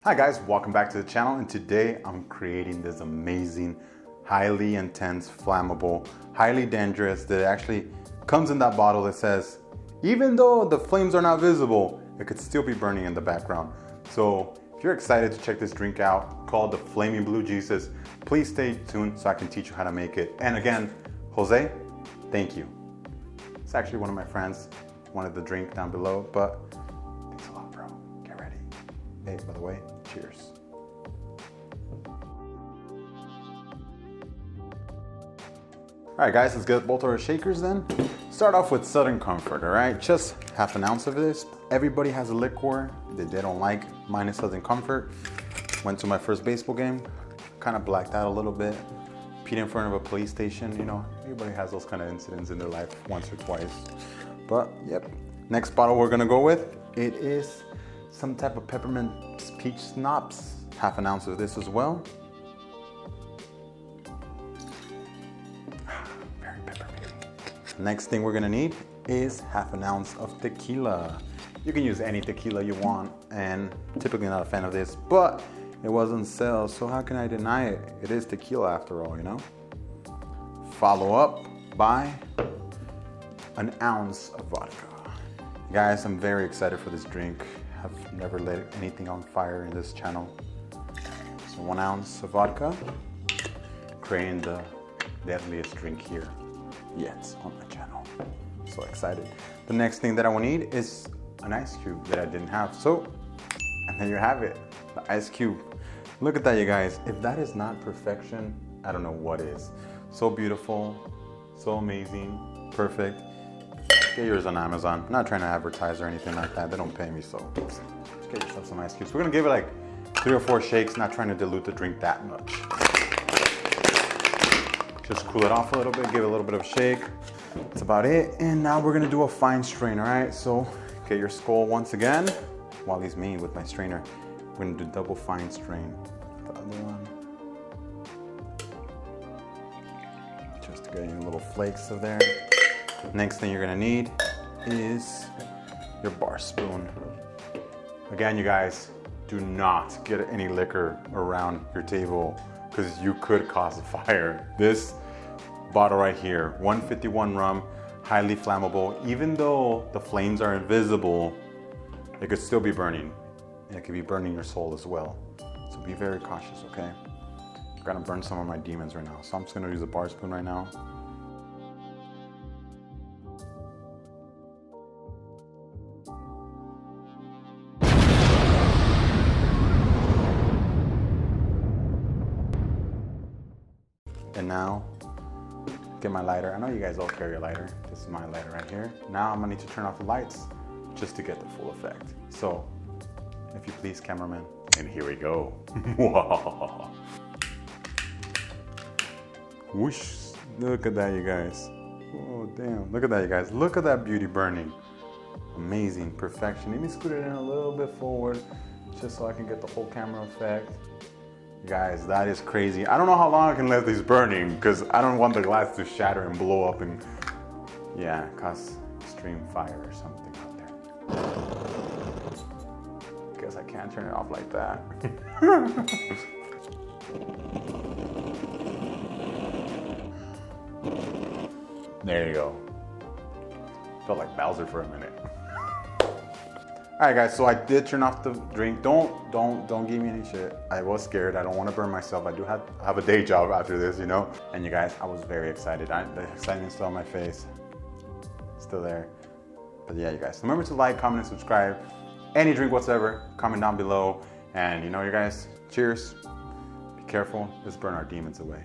Hi guys, welcome back to the channel, and today I'm creating this amazing, highly intense, flammable, highly dangerous that actually comes in that bottle that says, even though the flames are not visible, it could still be burning in the background. So if you're excited to check this drink out, called the Flaming Blue Jesus, please stay tuned so I can teach you how to make it. And again, Jose, thank you. It's actually one of my friends wanted the drink down below, but thanks a lot, bro. Get ready. Hey, by the way, cheers. All right, guys, let's get both our shakers then. Start off with Southern Comfort, all right? Just half an ounce of this. Everybody has a liqueur that they don't like. Mine is Southern Comfort. Went to my first baseball game, kind of blacked out a little bit. Peed in front of a police station, you know, everybody has those kind of incidents in their life once or twice. But, yep. Next bottle we're gonna go with, it is some type of peppermint peach schnapps. Half an ounce of this as well. Very peppermint. Next thing we're gonna need is half an ounce of tequila. You can use any tequila you want, and typically not a fan of this, but it was on sale, so how can I deny it? It is tequila after all, you know? Follow up by an ounce of vodka. Guys, I'm very excited for this drink. I've never lit anything on fire in this channel. So 1 ounce of vodka, creating the deadliest drink here yet on my channel. So excited. The next thing that I will need is an ice cube that I didn't have. So, and there you have it, the ice cube. Look at that, you guys. If that is not perfection, I don't know what is. So beautiful, so amazing, perfect. Get yours on Amazon. I'm not trying to advertise or anything like that. They don't pay me, so just get yourself some ice cubes. We're gonna give it like 3 or 4 shakes, not trying to dilute the drink that much. Just cool it off a little bit, give it a little bit of a shake. That's about it. And now we're gonna do a fine strain, all right? So get your skull once again. While he's me with my strainer, we're gonna do double fine strain. The other one. Just to get any little flakes of there. Next thing you're gonna need is your bar spoon. Again, you guys, do not get any liquor around your table because you could cause a fire. This bottle right here, 151 rum, highly flammable. Even though the flames are invisible, it could still be burning. And it could be burning your soul as well. So be very cautious, okay? I'm gonna burn some of my demons right now. So I'm just gonna use a bar spoon right now. And now, get my lighter. I know you guys all carry a lighter. This is my lighter right here. Now I'm gonna need to turn off the lights just to get the full effect. So, if you please, cameraman. And here we go. Whoosh, look at that, you guys. Oh, damn, look at that, you guys. Look at that beauty burning. Amazing, perfection. Let me scoot it in a little bit forward just so I can get the whole camera effect. Guys, that is crazy. I don't know how long I can let these burning because I don't want the glass to shatter and blow up and, yeah, cause extreme fire or something out there. Guess I can't turn it off like that. There you go. Felt like Bowser for a minute. All right, guys, so I did turn off the drink. Don't give me any shit. I was scared. I don't want to burn myself. I do have a day job after this, you know? And you guys, I was very excited. The excitement's still on my face. Still there. But yeah, you guys, remember to like, comment, and subscribe. Any drink whatsoever, comment down below. And you know, you guys, cheers. Be careful. Let's burn our demons away.